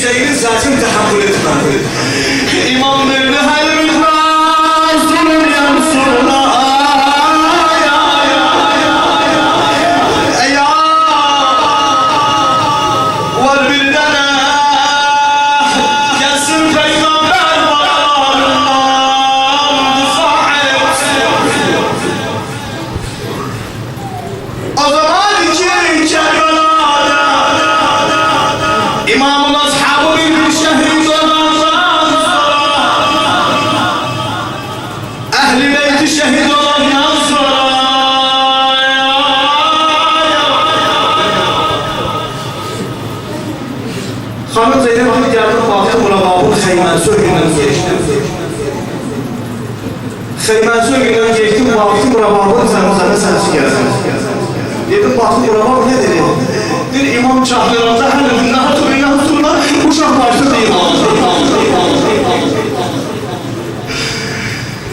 Hüseyin'in zaten tahammül etmedi. İmam dedi her Resulüm yansuruna. Hanım Zeynep bir geldi baktı buna babur Xeymensoy günden geçti. Xeymensoy günden geçti baktı buna babur sana sensi geldi. Dedim baktı buna babur ne dedi? Bir imam çağırıranda her günde hatırına uşak başladı imam.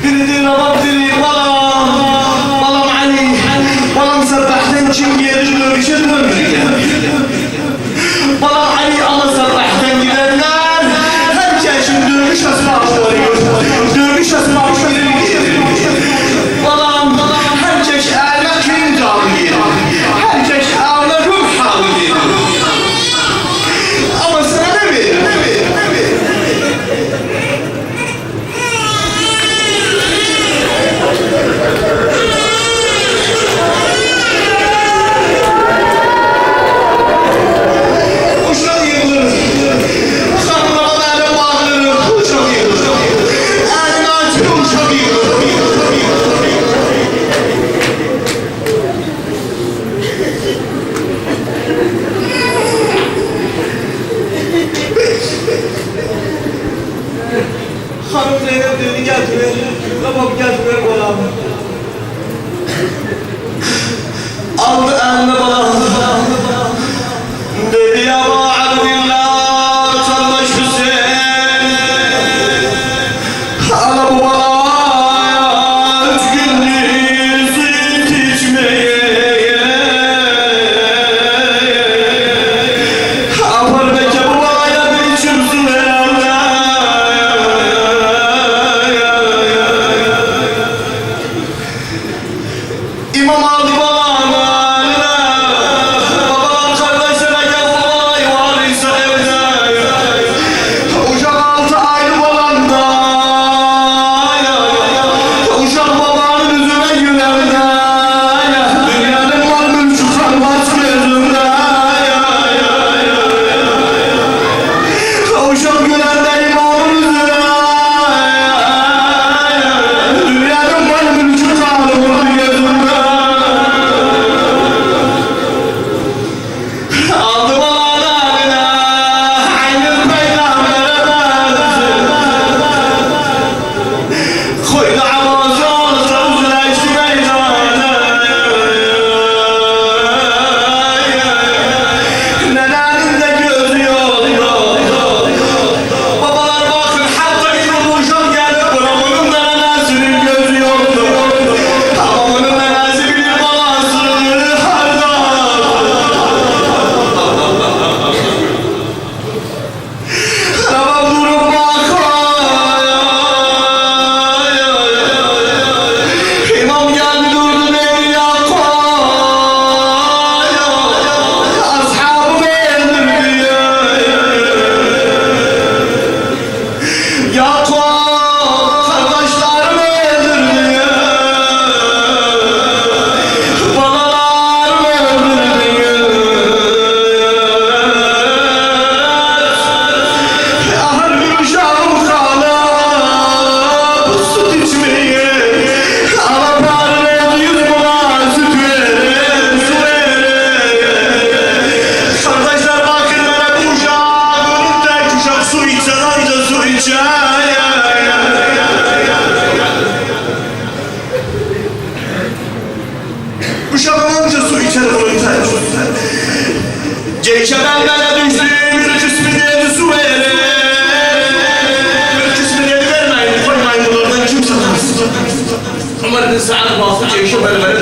Biri dedi babam dedi balam Ali balam Serbah'tan kim gelir dövüşe dönmüyor. Balam Ali ama Serbah'tan gidenler herkesin dövüş asbabı oluyor. Dövüş asbabı gelir. Balam herkes eline kim dağılıyor. Herkes eline ruh halıyor. Ama sana ne verir? Hanım Zeynep dedi getir, babam getir bana. Aldı eline bana. Dedi ya Abdillah, kardeş Hüseyin. Ana bu bana 3 gündür süt içmeye. Apar belki bu bana bir içimsin herhalde. İmam aldı babamı eline, babam kardeşlere gel olay var ise evde. Uşak 6 aylık olanda, uşak babanın yüzüne gülerdi. Dünyanın mal mülkü kalmaz gözümde. Uşak gülerdi imamın yüzüne. Dünyanın mal mülkü kalmaz gözümde. Aldı balalarına, aynı peygamber'e benzer. Koydu Amazon sözüne işte meydana. Nenenin de gözü yok. Babalar bakın hatta bir uşak gelip bunun da nenesinin gözü yoktu. Ama bunun nenesi bilir balası harda. Babam durup bakıyor. İmam geldi durdu beni yakıyor. Ashabı öldürüyor. Yakıyor. Kardeşlerimi öldürüyor. Balalarımı öldürüyor. Ahır bir uşağım kalıp süt içmeye. Ana parmağını yüzüme süt verir, su verir. Kardeşler bakın bana bu uşağım tek uşak su içer anca su içer. Uşağım anca su içer bunu tek. Geçeden bana düştü bir kısmı dedi su verir. Bir kısmı dedi vermeyin koymayın bunlardan kimse kalsın. Ömer bin Sa'd bastı Ceyş'e vermedi